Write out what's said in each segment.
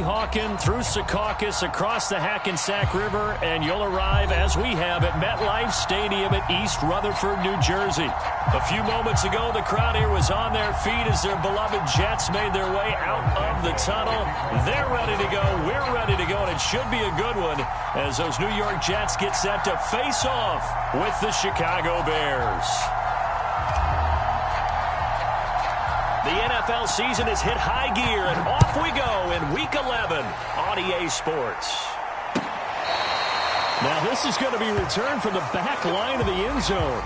Hawken through Secaucus across the Hackensack River, and you'll arrive, as we have, at MetLife Stadium at East Rutherford, New Jersey. A few moments ago, the crowd here was on their feet as their beloved Jets made their way out of the tunnel. They're ready to go. We're ready to go, and it should be a good one as those New York Jets get set to face off with the Chicago Bears. The NFL season has hit high gear, and off we go in Week 11 on EA Sports. Now this is going to be returned from the back line of the end zone.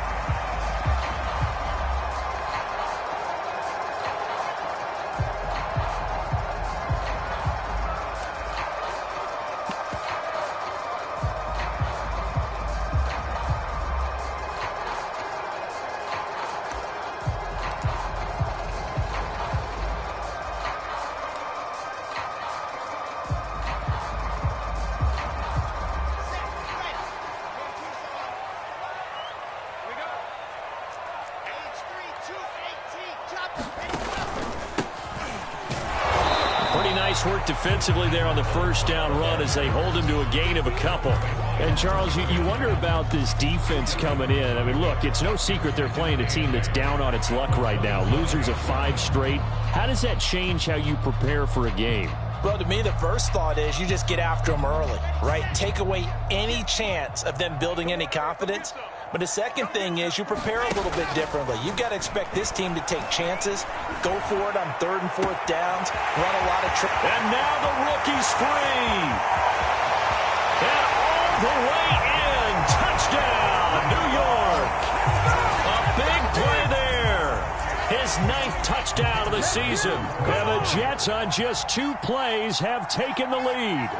Work defensively there on the first down run as they hold him to a gain of a couple. And Charles, you wonder about this defense coming in. I mean, look, it's no secret they're playing a team that's down on its luck right now. Losers of 5 straight. How does that change how you prepare for a game? Well, to me, the first thought is you just get after them early, right? Take away any chance of them building any confidence. But the second thing is you prepare a little bit differently. You've got to expect this team to take chances, go for it on 3rd and 4th downs, run a lot of tricks. And now the rookie's free. And all the way in. Touchdown, New York. A big play there. His 9th touchdown of the season. And the Jets on just 2 plays have taken the lead.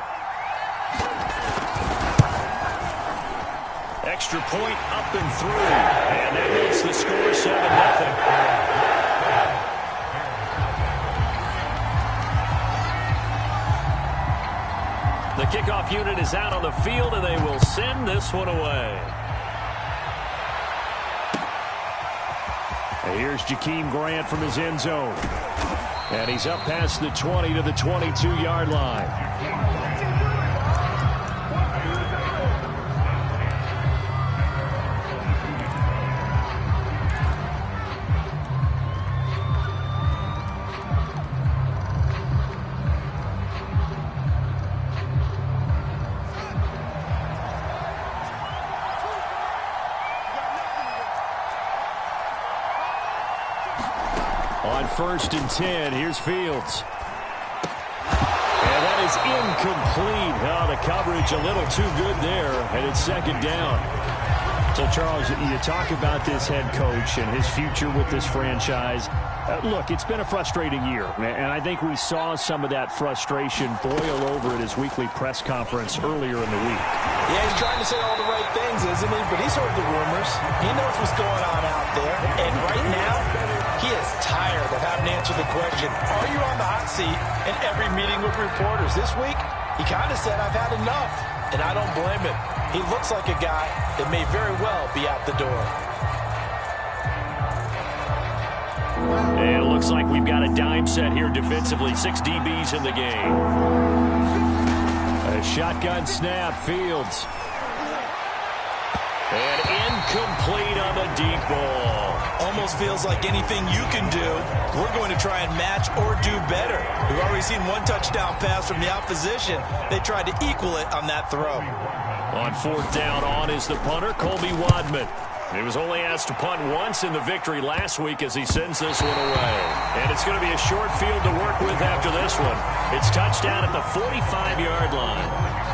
Extra point up and through. And that makes the score 7-0. The kickoff unit is out on the field, and they will send this one away. And here's Jakeem Grant from his end zone. And he's up past the 20 to the 22-yard line. On 1st and 10, here's Fields. And that is incomplete. Oh, the coverage a little too good there, and it's 2nd down. So, Charles, you talk about this head coach and his future with this franchise. Look, it's been a frustrating year, and I think we saw some of that frustration boil over at his weekly press conference earlier in the week. Yeah, he's trying to say all the right things, isn't he? But he's heard the rumors. He knows what's going on out there. And right now, he is tired of having to answer the question, are you on the hot seat in every meeting with reporters? This week, he kind of said, I've had enough. And I don't blame him. He looks like a guy that may very well be out the door. And it looks like we've got a dime set here defensively. 6 DBs in the game. A shotgun snap, Fields. And incomplete on the deep ball. Almost feels like anything you can do, we're going to try and match or do better. We've already seen 1 touchdown pass from the opposition. They tried to equal it on that throw. On 4th down, on is the punter, Colby Wadman. He was only asked to punt once in the victory last week as he sends this one away. And it's going to be a short field to work with after this one. It's touchdown at the 45-yard line.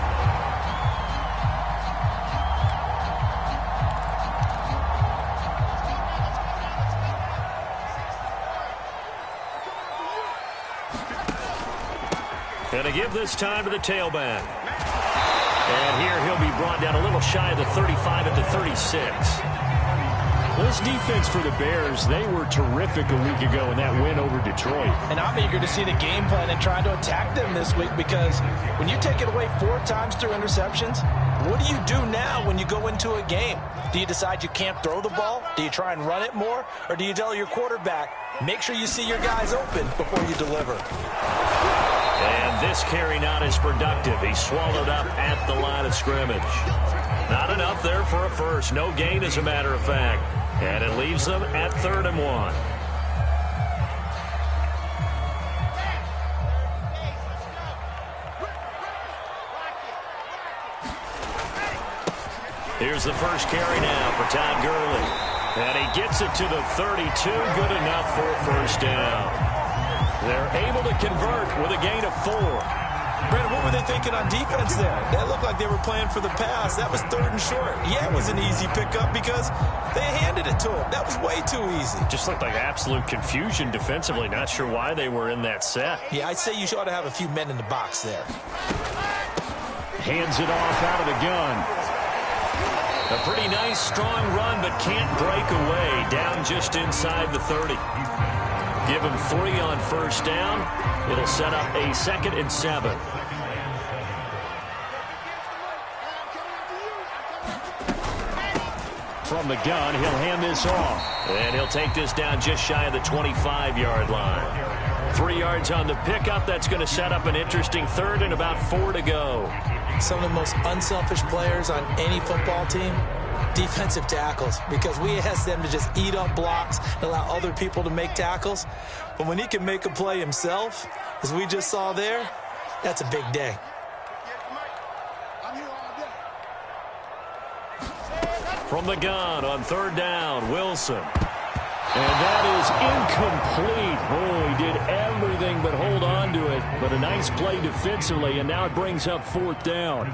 Going to give this time to the tailback. And here he'll be brought down a little shy of the 35 at the 36. This defense for the Bears, they were terrific a week ago in that win over Detroit. And I'm eager to see the game plan and trying to attack them this week, because when you take it away 4 times through interceptions, what do you do now when you go into a game? Do you decide you can't throw the ball? Do you try and run it more? Or do you tell your quarterback, make sure you see your guys open before you deliver? And this carry not as productive. He swallowed up at the line of scrimmage. Not enough there for a first. No gain, as a matter of fact. And it leaves them at 3rd and 1. Here's the first carry now for Todd Gurley. And he gets it to the 32. Good enough for a first down. They're able to convert with a gain of 4. Brandon, what were they thinking on defense there? That looked like they were playing for the pass. That was 3rd and short. Yeah, it was an easy pickup because they handed it to him. That was way too easy. Just looked like absolute confusion defensively. Not sure why they were in that set. Yeah, I'd say you ought to have a few men in the box there. Hands it off out of the gun. A pretty nice, strong run, but can't break away. Down just inside the 30. Give him 3 on first down. It'll set up a 2nd and 7. From the gun, he'll hand this off. And he'll take this down just shy of the 25-yard line. 3 yards on the pickup. That's going to set up an interesting 3rd and about 4 to go. Some of the most unselfish players on any football team, defensive tackles, because we ask them to just eat up blocks and allow other people to make tackles. But when he can make a play himself, as we just saw there, that's a big day. From the gun on 3rd down, Wilson. And that is incomplete. Oh, he did everything but hold on to it. But a nice play defensively, and now it brings up 4th down.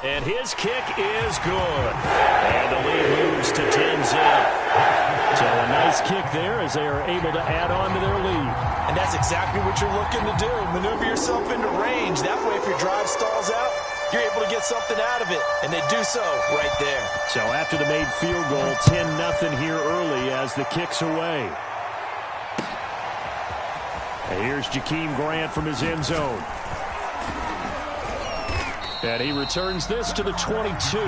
And his kick is good. And the lead moves to 10-0. So a nice kick there as they are able to add on to their lead. And that's exactly what you're looking to do. Maneuver yourself into range. That way, if your drive stalls out, you're able to get something out of it. And they do so right there. So after the made field goal, 10-0 here early as the kick's away. And here's Jakeem Grant from his end zone. And he returns this to the 22.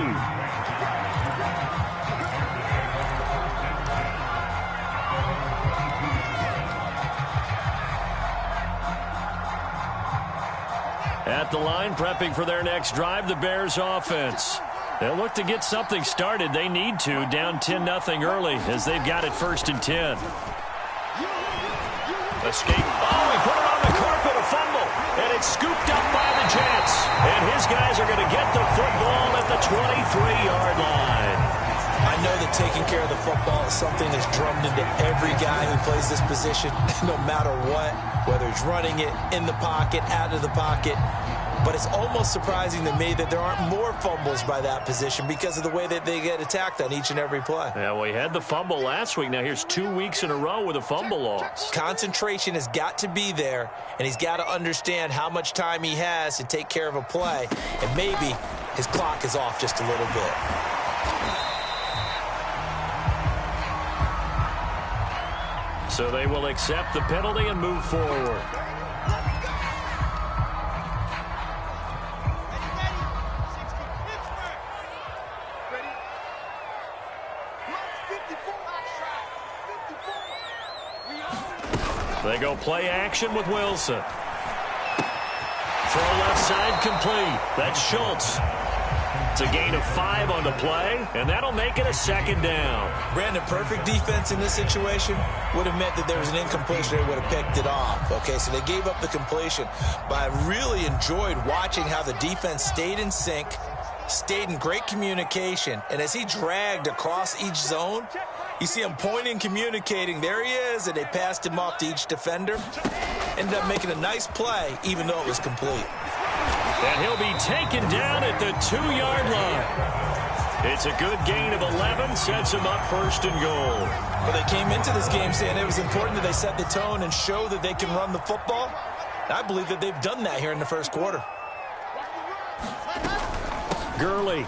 At the line, prepping for their next drive, the Bears offense. They'll look to get something started. They need to, down 10-0 early as they've got it 1st and 10. Escape. Oh, he put it on the carpet, a fumble. And it's scooped up by the Jets. And his guys are going to get the football at the 23-yard line. I know that taking care of the football is something that's drummed into every guy who plays this position, no matter what, whether he's running it, in the pocket, out of the pocket. But it's almost surprising to me that there aren't more fumbles by that position because of the way that they get attacked on each and every play. Yeah, well, he had the fumble last week. Now here's 2 weeks in a row with a fumble loss. Concentration has got to be there, and he's got to understand how much time he has to take care of a play. And maybe his clock is off just a little bit. So they will accept the penalty and move forward. They go play action with Wilson. Throw left side complete. That's Schultz. It's a gain of 5 on the play, and that'll make it a 2nd down. Brandon, perfect defense in this situation would have meant that there was an incompletion. They would have picked it off. Okay, so they gave up the completion. But I really enjoyed watching how the defense stayed in sync, stayed in great communication, and as he dragged across each zone, you see him pointing, communicating. There he is, and they passed him off to each defender. Ended up making a nice play, even though it was complete. And he'll be taken down at the 2-yard line. It's a good gain of 11, sets him up 1st and goal. Well, they came into this game saying it was important that they set the tone and show that they can run the football. And I believe that they've done that here in the 1st quarter. Gurley.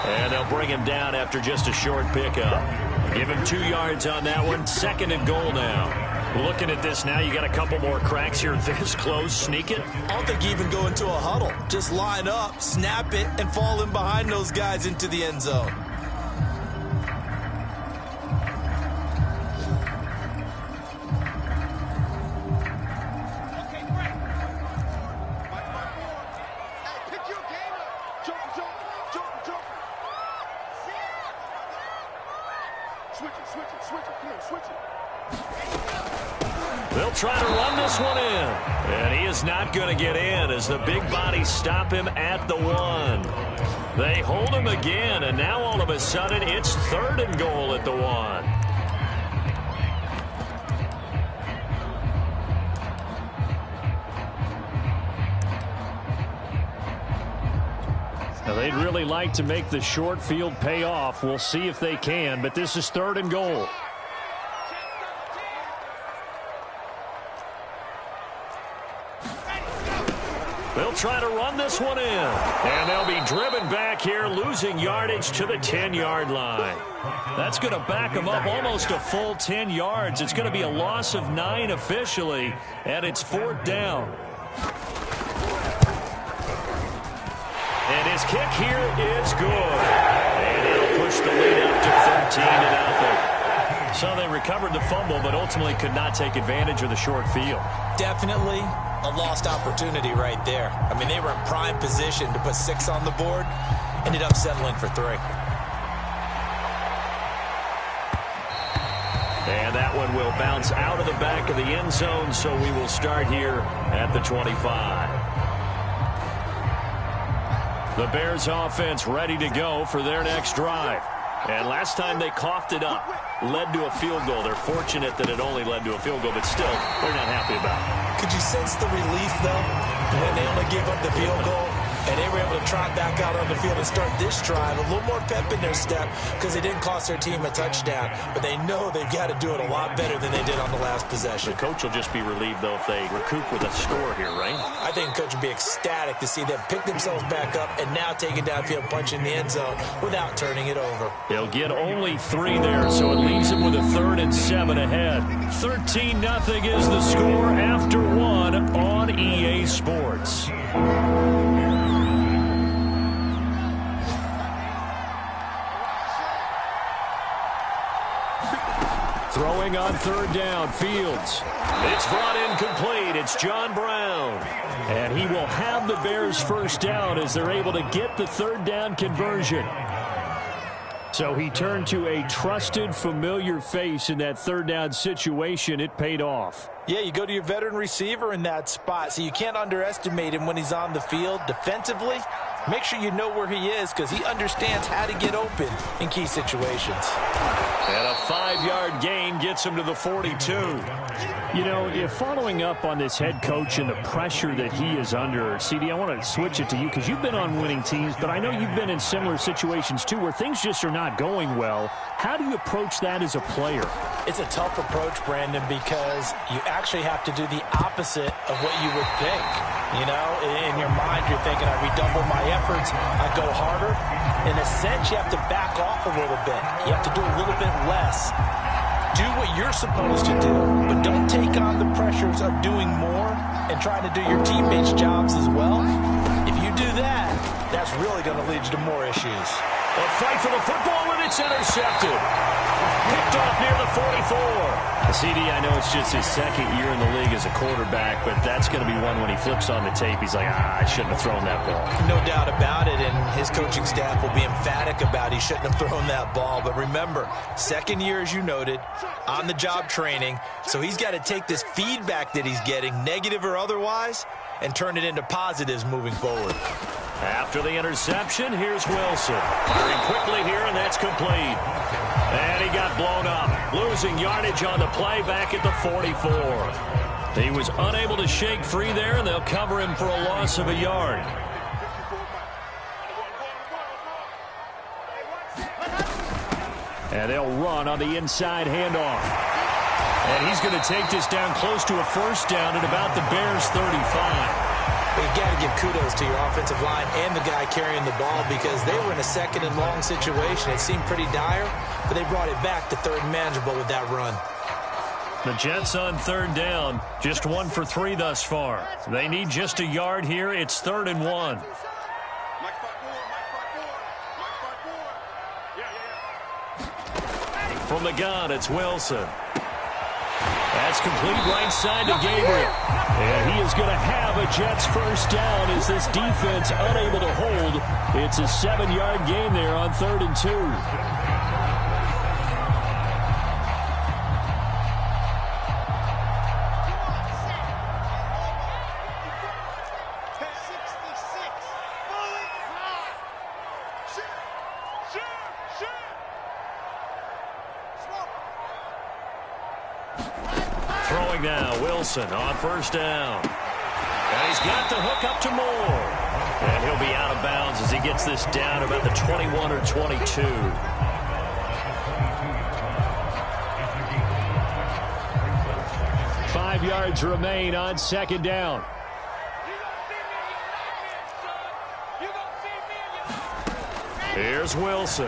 And they'll bring him down after just a short pickup. Give him 2 yards on that one. 2nd and goal now. Looking at this now, you got a couple more cracks here this close. Sneak it. I don't think you even go into a huddle. Just line up, snap it, and fall in behind those guys into the end zone. They'll try to run this one in. And he is not going to get in as the big bodies stop him at the 1. They hold him again, and now all of a sudden it's 3rd and goal at the 1. Now, they'd really like to make the short field pay off. We'll see if they can, but this is 3rd and goal. They'll try to run this one in. And they'll be driven back here, losing yardage to the 10-yard line. That's going to back them up almost a full 10 yards. It's going to be a loss of 9 officially, and it's 4th down. And his kick here is good. And it'll push the lead up to 13-0. So they recovered the fumble, but ultimately could not take advantage of the short field. Definitely a lost opportunity right there. I mean, they were in prime position to put 6 on the board. Ended up settling for 3. And that one will bounce out of the back of the end zone, so we will start here at the 25. The Bears offense ready to go for their next drive. And last time they coughed it up, led to a field goal. They're fortunate that it only led to a field goal, but still, they're not happy about it. Could you sense the relief, though, when they only gave up the field goal? And they were able to trot back out on the field and start this drive. A little more pep in their step because they didn't cost their team a touchdown. But they know they've got to do it a lot better than they did on the last possession. The coach will just be relieved, though, if they recoup with a score here, right? I think the coach will be ecstatic to see them pick themselves back up and now take it downfield, punch in the end zone without turning it over. They'll get only 3 there, so it leaves them with a 3rd and 7 ahead. 13-0 is the score after 1 on EA Sports. Throwing on 3rd down, Fields. It's brought in complete. It's John Brown. And he will have the Bears first down as they're able to get the 3rd down conversion. So he turned to a trusted, familiar face in that 3rd down situation. It paid off. Yeah, you go to your veteran receiver in that spot, so you can't underestimate him when he's on the field. Defensively, make sure you know where he is because he understands how to get open in key situations. And a 5-yard gain gets him to the 42. You know, if following up on this head coach and the pressure that he is under, CD, I want to switch it to you because you've been on winning teams, but I know you've been in similar situations too where things just are not going well. How do you approach that as a player? It's a tough approach, Brandon, because you actually have to do the opposite of what you would think. You know, in your mind, you're thinking, I redouble my efforts, I go harder. In a sense, you have to back off a little bit. You have to do a little bit less. Do what you're supposed to do, but don't take on the pressures of doing more and trying to do your teammates' jobs as well. If you do that, that's really going to lead you to more issues. A fight for the football, and it's intercepted. Picked off near the 44. CD, I know it's just his 2nd year in the league as a quarterback, but that's going to be one when he flips on the tape. He's like, I shouldn't have thrown that ball. No doubt about it, and his coaching staff will be emphatic about he shouldn't have thrown that ball. But remember, 2nd year, as you noted, on-the-job training, so he's got to take this feedback that he's getting, negative or otherwise, and turn it into positives moving forward. After the interception, here's Wilson. Firing quickly here, and that's complete. And he got blown up, losing yardage on the play back at the 44. He was unable to shake free there, and they'll cover him for a loss of a yard. And they'll run on the inside handoff. And he's going to take this down close to a 1st down at about the Bears' 35. You've got to give kudos to your offensive line and the guy carrying the ball because they were in a 2nd and long situation. It seemed pretty dire, but they brought it back to 3rd and manageable with that run. The Jets on 3rd down, just 1 for 3 thus far. They need just a yard here. It's 3rd and 1. From the gun, it's Wilson. That's complete right side to Gabriel. And he is going to have a Jets first down as this defense unable to hold. It's a 7-yard gain there on 3rd and 2. throwing now. Wilson on first down. And he's got the hook up to Moore. And he'll be out of bounds as he gets this down about the 21 or 22. Yards remain on second down. Here's Wilson.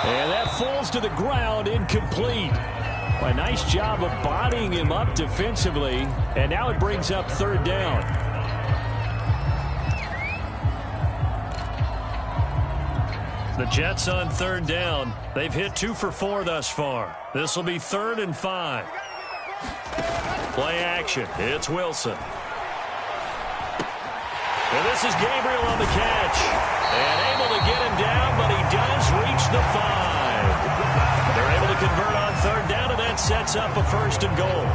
And that falls to the ground, incomplete. A nice job of bodying him up defensively. And now it brings up third down. The Jets on third down. They've hit 2 for 4 thus far. This will be 3rd and 5. Play action. It's Wilson. And this is Gabriel on the catch. And able to get him down, but he does reach the 5. They're able to convert on third down, and that sets up a 1st and goal.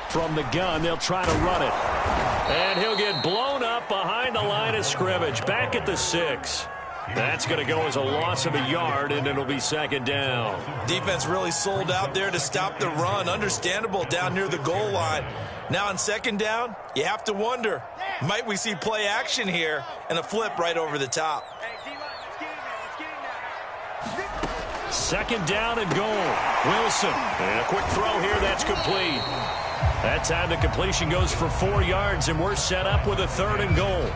From the gun, they'll try to run it. And he'll get blown up behind the line of scrimmage, back at the 6. That's going to go as a loss of a yard, and it'll be 2nd down. Defense really sold out there to stop the run. Understandable down near the goal line. Now on 2nd down, you have to wonder, might we see play action here and a flip right over the top? 2nd down and goal. Wilson. And a quick throw here, that's complete. That time the completion goes for 4 yards, and we're set up with a 3rd and goal.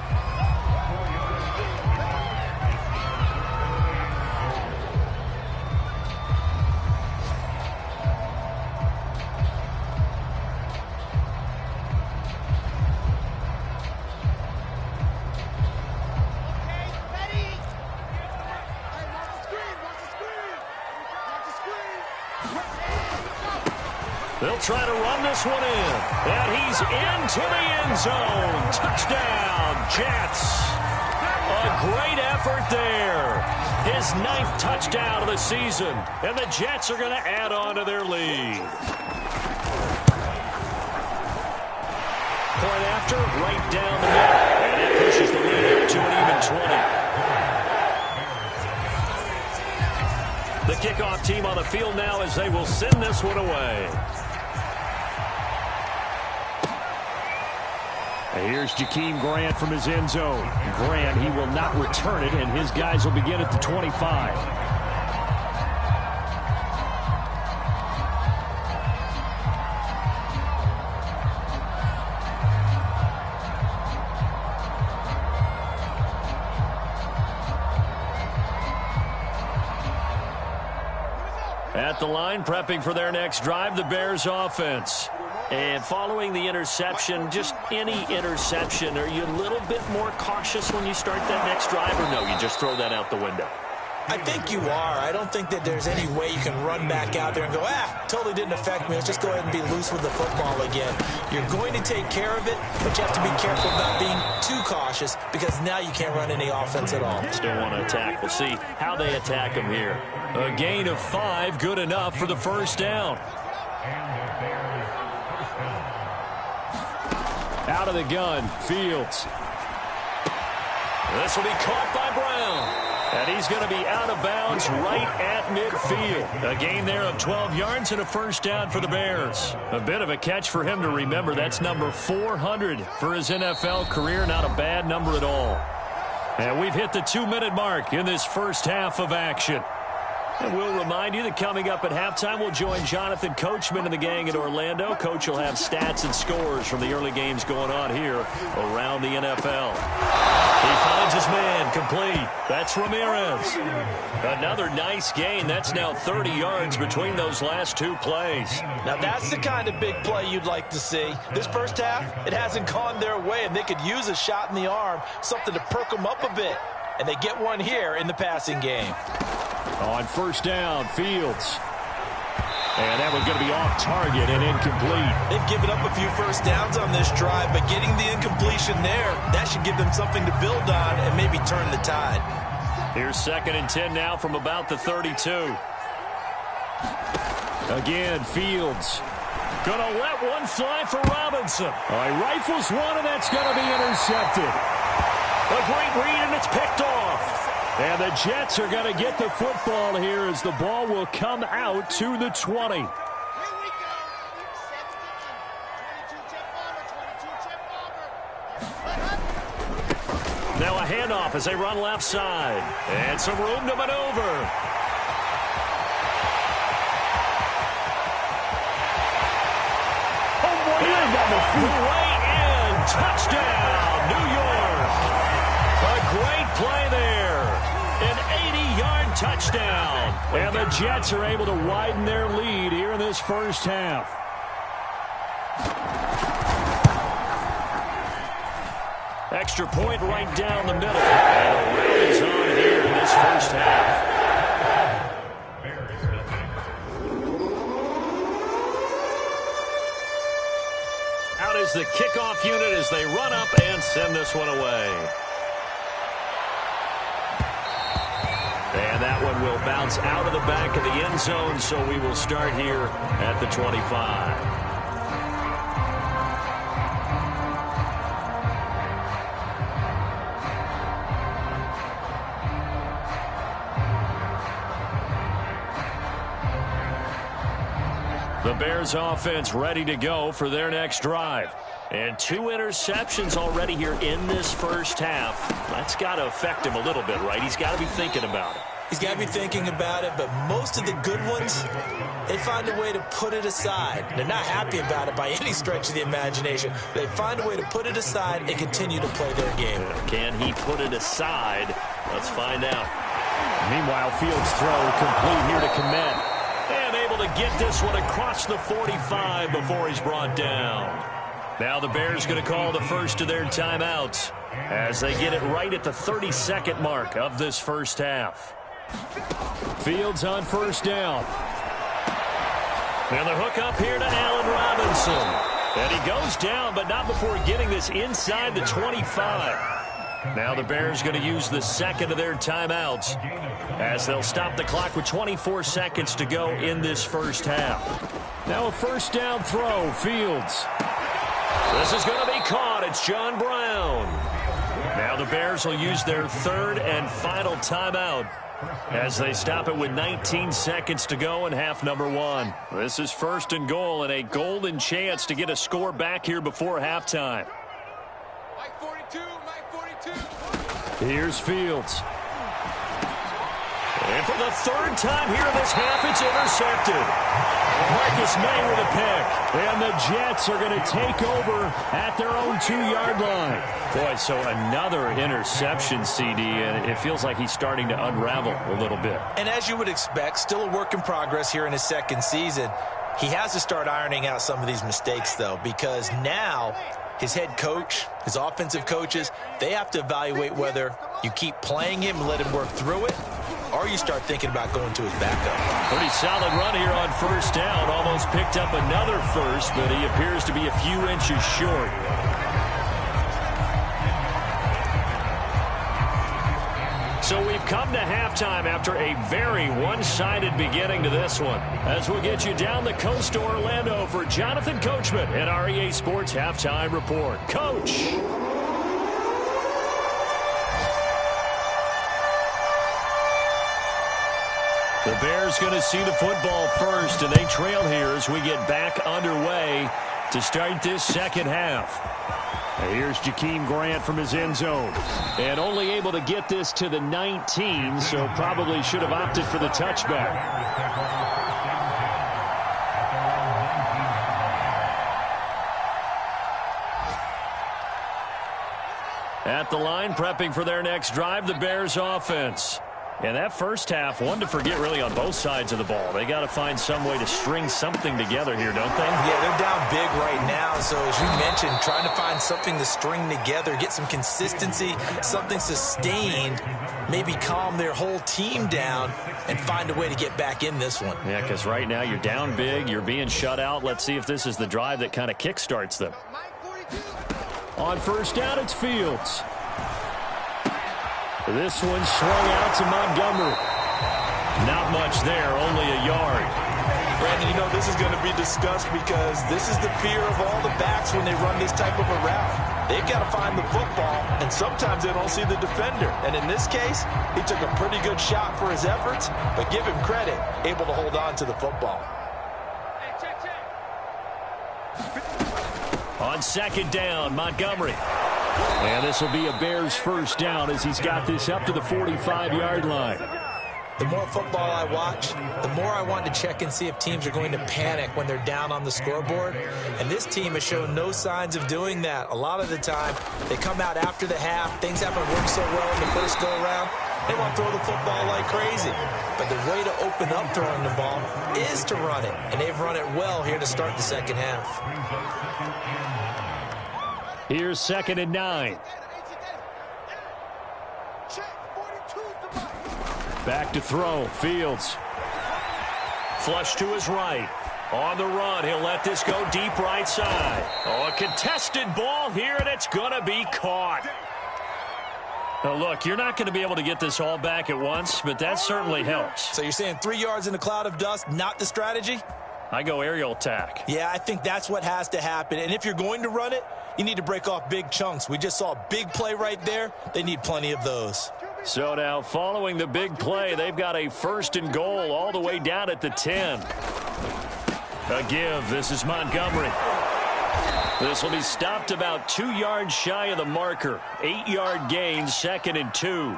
They'll try to run this one in. And he's into the end zone. Touchdown, Jets. A great effort there. His 9th touchdown of the season. And the Jets are going to add on to their lead. Point after, right down the middle. And that pushes the lead up to an even 20. The kickoff team on the field now as they will send this one away. Here's Jakeem Grant from his end zone. Grant, he will not return it, and his guys will begin at the 25. At the line, prepping for their next drive, the Bears offense. And following the interception, just any interception, are you a little bit more cautious when you start that next drive, or no, you just throw that out the window? I think you are. I don't think that there's any way you can run back out there and go, totally didn't affect me. Let's just go ahead and be loose with the football again. You're going to take care of it, but you have to be careful about being too cautious because now you can't run any offense at all. Still want to attack. We'll see how they attack them here. A gain of 5, good enough for the 1st down. Out of the gun, Fields. This will be caught by Brown. And he's going to be out of bounds right at midfield. A gain there of 12 yards and a 1st down for the Bears. A bit of a catch for him to remember. That's number 400 for his NFL career. Not a bad number at all. And we've hit the 2-minute mark in this first half of action. And we'll remind you that coming up at halftime, we'll join Jonathan Coachman and the gang in Orlando. Coach will have stats and scores from the early games going on here around the NFL. He finds his man, complete. That's Ramirez. Another nice gain. That's now 30 yards between those last 2 plays. Now that's the kind of big play you'd like to see. This first half, it hasn't gone their way, and they could use a shot in the arm, something to perk them up a bit. And they get one here in the passing game. On 1st down, Fields. And that was going to be off target and incomplete. They've given up a few 1st downs on this drive, but getting the incompletion there, that should give them something to build on and maybe turn the tide. Here's 2nd and 10 now from about the 32. Again, Fields. Gonna let one fly for Robinson. He rifles one, and that's going to be intercepted. A great read, and it's picked off. And the Jets are going to get the football here as the ball will come out to the 20. Now a handoff as they run left side. And some room to maneuver. Way in. Touchdown, New York. A great play there. An 80-yard touchdown. And the Jets are able to widen their lead here in this first half. Extra point right down the middle. And a round is on here in this first half. Out is the kickoff unit as they run up and send this one away. And that one will bounce out of the back of the end zone, so we will start here at the 25. The Bears offense ready to go for their next drive. And 2 interceptions already here in this first half. That's got to affect him a little bit, right? He's got to be thinking about it. He's got to be thinking about it, but most of the good ones, they find a way to put it aside. They're not happy about it by any stretch of the imagination. They find a way to put it aside and continue to play their game. Can he put it aside? Let's find out. Meanwhile, Fields' throw complete here to Kmet. And able to get this one across the 45 before he's brought down. Now the Bears going to call the first of their timeouts as they get it right at the 32nd mark of this first half. Fields on first down. And the hook up here to Allen Robinson. And he goes down, but not before getting this inside the 25. Now the Bears going to use the second of their timeouts as they'll stop the clock with 24 seconds to go in this first half. Now a first down throw, Fields. This is going to be caught. It's John Brown. Now the Bears will use their third and final timeout as they stop it with 19 seconds to go in half number 1. This is 1st and goal and a golden chance to get a score back here before halftime. Here's Fields. And for the 3rd time here in this half, it's intercepted. Marcus May with a pick. And the Jets are going to take over at their own 2-yard line. Boy, so another interception, CD, and it feels like he's starting to unravel a little bit. And as you would expect, still a work in progress here in his second season. He has to start ironing out some of these mistakes, though, because now his head coach, his offensive coaches, they have to evaluate whether you keep playing him and let him work through it, or you start thinking about going to his backup. Pretty solid run here on first down. Almost picked up another first, but he appears to be a few inches short. So we've come to halftime after a very one-sided beginning to this one. As we'll get you down the coast to Orlando for Jonathan Coachman at our EA Sports Halftime Report. Coach! The Bears going to see the football first, and they trail here as we get back underway to start this second half. Here's Jakeem Grant from his end zone. And only able to get this to the 19, so probably should have opted for the touchback. At the line, prepping for their next drive, the Bears offense. And that first half, one to forget really on both sides of the ball. They got to find some way to string something together here, don't they? Yeah, they're down big right now. So as you mentioned, trying to find something to string together, get some consistency, something sustained, maybe calm their whole team down and find a way to get back in this one. Yeah, because right now you're down big, you're being shut out. Let's see if this is the drive that kind of kickstarts them. On first down, it's Fields. This one swung out to Montgomery. Not much there, only a yard. Brandon, you know this is going to be discussed because this is the fear of all the backs when they run this type of a route. They've got to find the football, and sometimes they don't see the defender. And in this case, he took a pretty good shot for his efforts, but give him credit, able to hold on to the football. On second down, Montgomery. And this will be a Bears first down as he's got this up to the 45-yard line. The more football I watch, the more I want to check and see if teams are going to panic when they're down on the scoreboard. And this team has shown no signs of doing that. A lot of the time, they come out after the half. Things haven't worked so well in the first go-around. They want to throw the football like crazy. But the way to open up throwing the ball is to run it. And they've run it well here to start the second half. Here's 2nd and 9. Back to throw. Fields. Flush to his right. On the run. He'll let this go deep right side. Oh, a contested ball here, and it's going to be caught. Now, look, you're not going to be able to get this all back at once, but that certainly helps. So you're saying 3 yards in a cloud of dust, not the strategy? I go aerial attack. Yeah, I think that's what has to happen. And if you're going to run it, you need to break off big chunks. We just saw a big play right there. They need plenty of those. So now, following the big play, they've got a 1st and goal all the way down at the 10. A give. This is Montgomery. This will be stopped about 2 yards shy of the marker. 8-yard gain, 2nd and 2.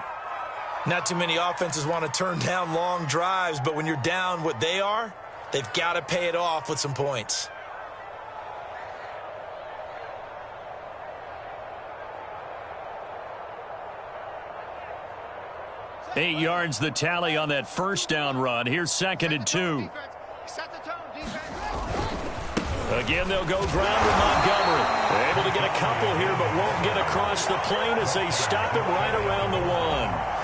Not too many offenses want to turn down long drives, but when you're down what they are, they've got to pay it off with some points. Eight yards the tally on that first down run. Here's 2nd and 2. Again, they'll go ground with Montgomery. They're able to get a couple here, but won't get across the plane as they stop him right around the 1.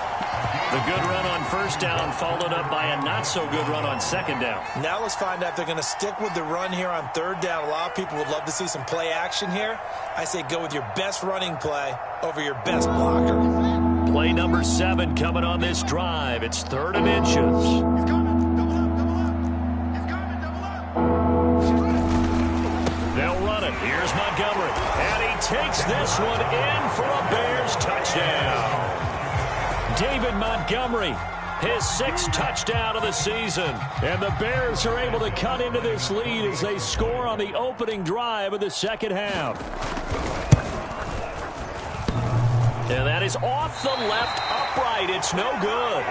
The good run on first down followed up by a not-so-good run on second down. Now let's find out if they're going to stick with the run here on third down. A lot of people would love to see some play action here. I say go with your best running play over your best blocker. Play number 7 coming on this drive. It's 3rd and inches. They'll run it. Here's Montgomery. And he takes this one in for a Bears touchdown. David Montgomery, his 6th touchdown of the season. And the Bears are able to cut into this lead as they score on the opening drive of the second half. And that is off the left upright. It's no good.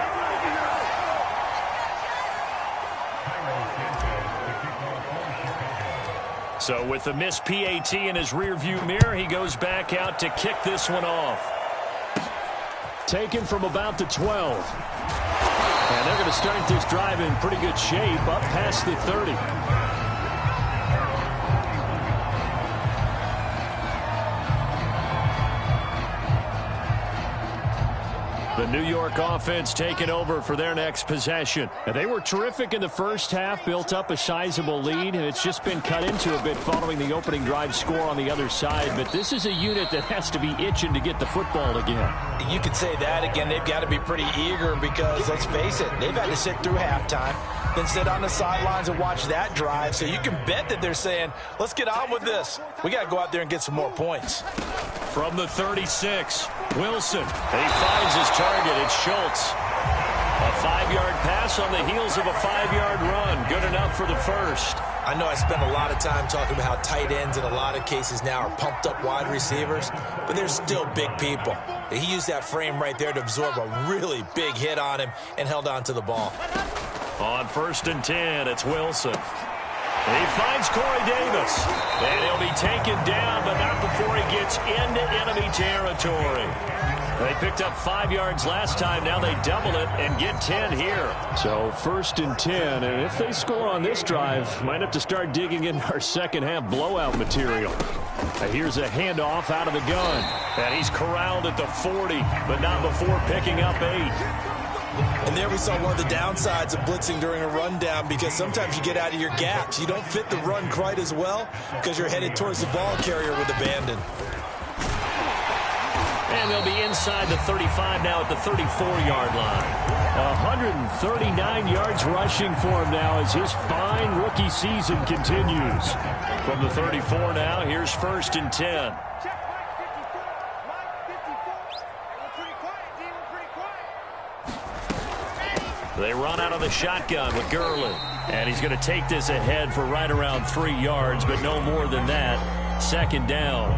So with the missed PAT in his rearview mirror, he goes back out to kick this one off. Taken from about the 12. And they're going to start this drive in pretty good shape up past the 30. The New York offense taking over for their next possession. And they were terrific in the first half, built up a sizable lead, and it's just been cut into a bit following the opening drive score on the other side. But this is a unit that has to be itching to get the football again. You could say that again. They've got to be pretty eager because, let's face it, they've had to sit through halftime, then sit on the sidelines and watch that drive. So you can bet that they're saying, let's get on with this. We got to go out there and get some more points. From the 36, Wilson. And he finds his target. It's Schultz. A 5-yard pass on the heels of a 5-yard run. Good enough for the first. I know I spent a lot of time talking about how tight ends in a lot of cases now are pumped up wide receivers, but they're still big people. He used that frame right there to absorb a really big hit on him and held on to the ball. On 1st and 10, it's Wilson. He finds Corey Davis. And he'll be taken down, but not before he gets into enemy territory. They picked up 5 yards last time. Now they double it and get 10 here. So 1st and 10. And if they score on this drive, might have to start digging in our second half blowout material. Here's a handoff out of the gun. And he's corralled at the 40, but not before picking up 8. And there we saw one of the downsides of blitzing during a rundown, because sometimes you get out of your gaps. You don't fit the run quite as well because you're headed towards the ball carrier with abandon. And they'll be inside the 35 now at the 34-yard line. 139 yards rushing for him now as his fine rookie season continues. From the 34 now, here's 1st and 10. They run out of the shotgun with Gurley. And he's going to take this ahead for right around 3 yards, but no more than that. 2nd down.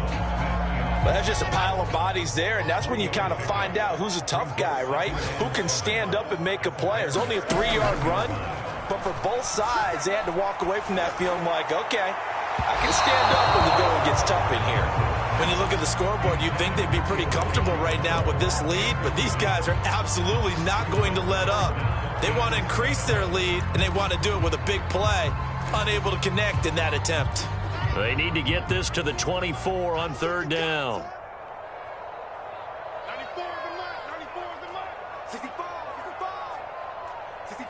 Well, that's just a pile of bodies there, and that's when you kind of find out who's a tough guy, right? Who can stand up and make a play. There's only a 3-yard run, but for both sides, they had to walk away from that feeling like, okay, I can stand up when the going gets tough in here. When you look at the scoreboard, you'd think they'd be pretty comfortable right now with this lead, but these guys are absolutely not going to let up. They want to increase their lead, and they want to do it with a big play. Unable to connect in that attempt. They need to get this to the 24 on 3rd down. 94, good luck, 94, good luck. 65, 65,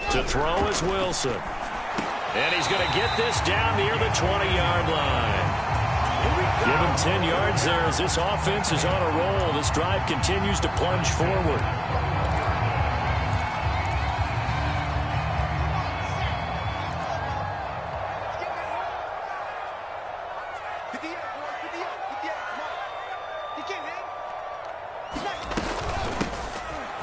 65. To throw is Wilson. And he's going to get this down near the 20-yard line. Give him 10 yards there as this offense is on a roll. This drive continues to plunge forward.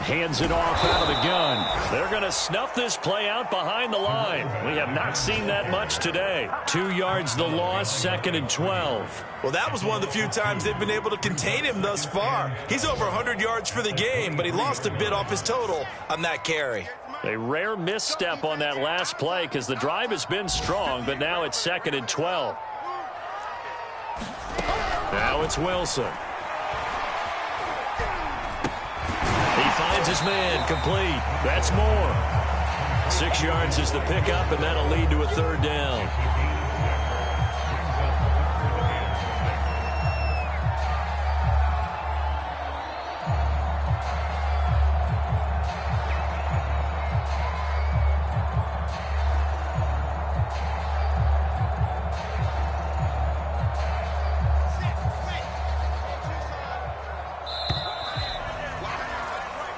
Hands it off out of the gun. They're going to snuff this play out behind the line. We have not seen that much today. 2 yards the loss, 2nd and 12. Well, that was one of the few times they've been able to contain him thus far. He's over 100 yards for the game, but he lost a bit off his total on that carry. A rare misstep on that last play because the drive has been strong, but now it's 2nd and 12. Now it's Wilson. He finds his man, complete. That's more. 6 yards is the pickup, and that'll lead to a 3rd down.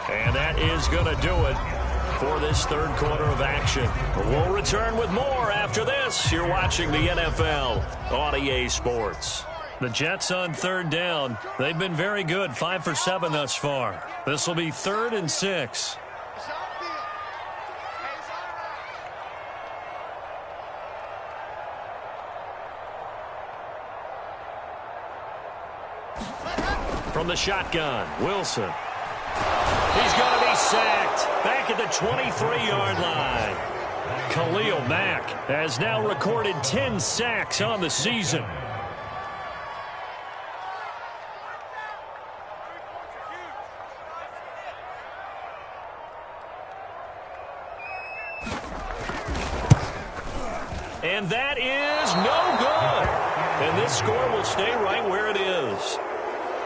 And that is going to do it for this 3rd quarter of action. We'll return with more after this. You're watching the NFL on EA Sports. The Jets on 3rd down. They've been very good, 5 for 7 thus far. This will be 3rd and 6. From the shotgun, Wilson. He's going to be sacked back at the 23-yard line. Khalil Mack has now recorded 10 sacks on the season. And that is no good. And this score will stay right where it is.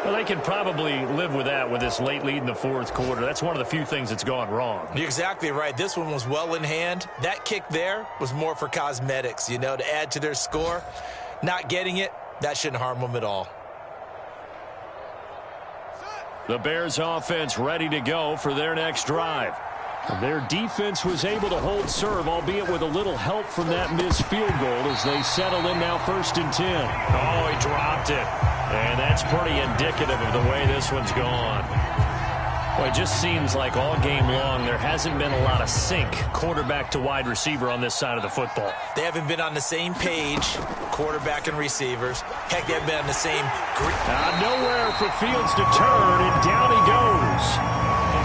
Well, they can probably live with that with this late lead in the 4th quarter. That's one of the few things that's gone wrong. You're exactly right. This one was well in hand. That kick there was more for cosmetics, to add to their score. Not getting it, that shouldn't harm them at all. The Bears offense ready to go for their next drive. Their defense was able to hold serve, albeit with a little help from that missed field goal as they settle in now 1st and 10. Oh, he dropped it. And that's pretty indicative of the way this one's gone. Well, it just seems like all game long there hasn't been a lot of sync quarterback to wide receiver on this side of the football. They haven't been on the same page, quarterback and receivers. Heck, they haven't been on the same group. Nowhere for Fields to turn, and down he goes.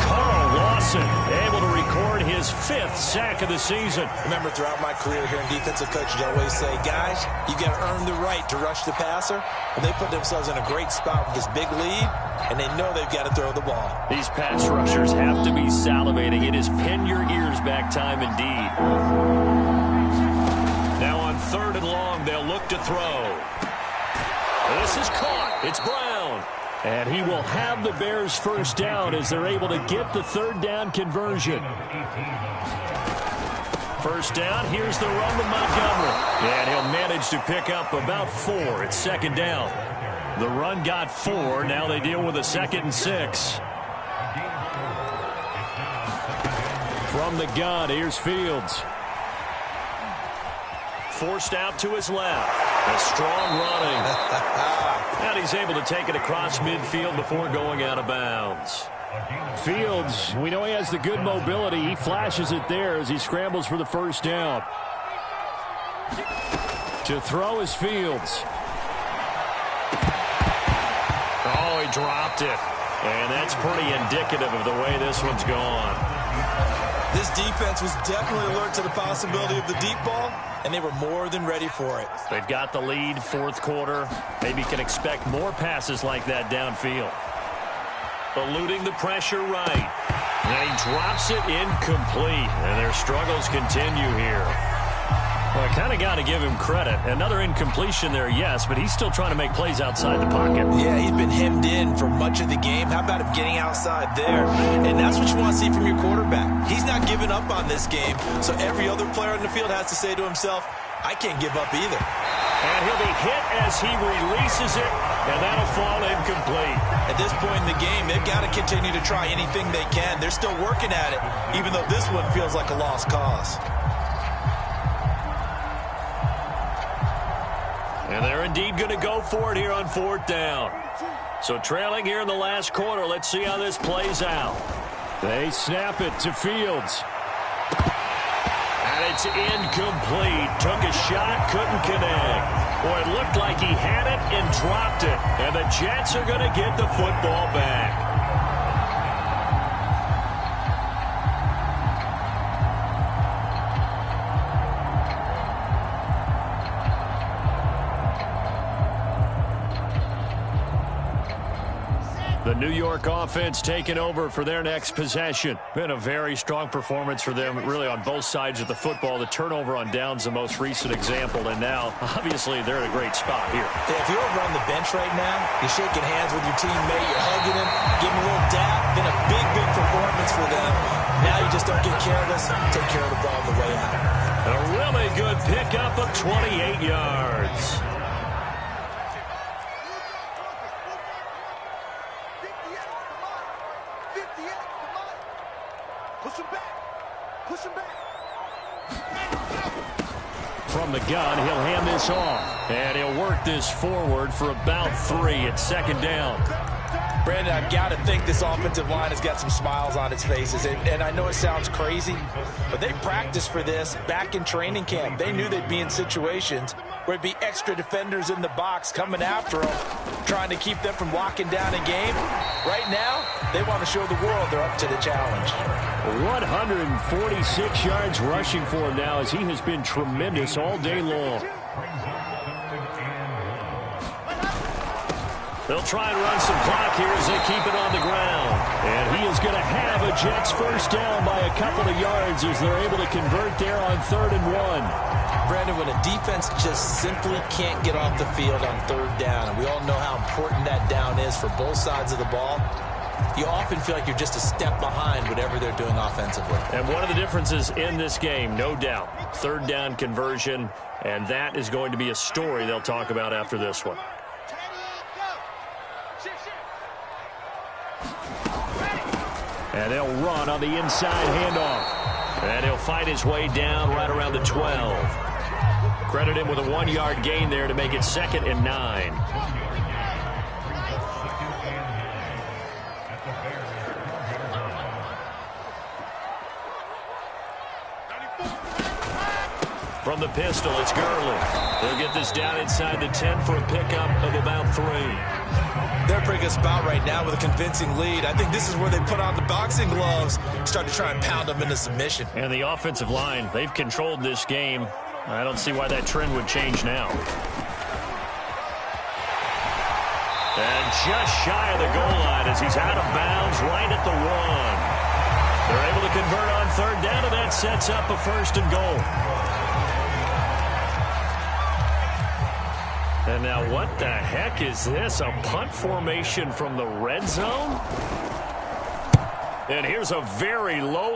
Carl Lawson able to record his 5th sack of the season. Remember, throughout my career here in defensive coaching, I always say, guys, you got to earn the right to rush the passer. And they put themselves in a great spot with this big lead, and they know they've got to throw the ball. These pass rushers have to be salivating. It is pin your ears back time indeed. Now on 3rd and long, they'll look to throw. This is caught. It's Brown. And he will have the Bears' 1st down as they're able to get the 3rd down conversion. 1st down, here's the run to Montgomery. And he'll manage to pick up about 4 at 2nd down. The run got 4. Now they deal with a 2nd and 6. From the gun, here's Fields. Forced out to his left. A strong running. And he's able to take it across midfield before going out of bounds. Fields, we know he has the good mobility. He flashes it there as he scrambles for the first down. To throw is Fields. Oh, he dropped it. And that's pretty indicative of the way this one's gone. This defense was definitely alert to the possibility of the deep ball, and they were more than ready for it. They've got the lead, 4th quarter. Maybe can expect more passes like that downfield. Eluding the pressure right. And he drops it incomplete. And their struggles continue here. Well, I kind of got to give him credit. Another incompletion there, yes, but he's still trying to make plays outside the pocket. Yeah, he's been hemmed in for much of the game. How about him getting outside there? And that's what you want to see from your quarterback. He's not giving up on this game, so every other player in the field has to say to himself, I can't give up either. And he'll be hit as he releases it, and that'll fall incomplete. At this point in the game, they've got to continue to try anything they can. They're still working at it, even though this one feels like a lost cause. And they're indeed going to go for it here on 4th down. So trailing here in the last quarter, let's see how this plays out. They snap it to Fields. And it's incomplete. Took a shot, couldn't connect. Boy, it looked like he had it and dropped it. And the Jets are going to get the football back. The New York offense taking over for their next possession. Been a very strong performance for them, really on both sides of the football. The turnover on downs, the most recent example, and now, obviously, they're in a great spot here. Yeah, if you're over on the bench right now, you're shaking hands with your teammate, you're hugging him, giving him a little dap. Been a big, big performance for them. Now you just don't get careless, take care of the ball on the way out. A really good pickup of 28 yards. From the gun, he'll hand this off. And he'll work this forward for about 3 at 2nd down. Brandon, I've got to think this offensive line has got some smiles on its faces. And I know it sounds crazy, but they practiced for this back in training camp. They knew they'd be in situations where it'd be extra defenders in the box coming after them, trying to keep them from locking down a game. Right now, they want to show the world they're up to the challenge. 146 yards rushing for him now as he has been tremendous all day long. They'll try and run some clock here as they keep it on the ground. And he is going to have a Jets first down by a couple of yards as they're able to convert there on 3rd and 1. Brandon, when a defense just simply can't get off the field on 3rd down, and we all know how important that down is for both sides of the ball, you often feel like you're just a step behind whatever they're doing offensively. And one of the differences in this game, no doubt, 3rd down conversion, and that is going to be a story they'll talk about after this one. And they'll run on the inside handoff. And he'll fight his way down right around the 12. Credit him with a 1-yard gain there to make it 2nd and 9. From the pistol, it's Gurley. They'll get this down inside the 10 for a pickup of about 3. They're a pretty good spot right now with a convincing lead. I think this is where they put on the boxing gloves, start to try and pound them into submission. And the offensive line, they've controlled this game. I don't see why that trend would change now. And just shy of the goal line as he's out of bounds right at the 1. They're able to convert on 3rd down, and that sets up a 1st and goal. And now what the heck is this? A punt formation from the red zone? And here's a very low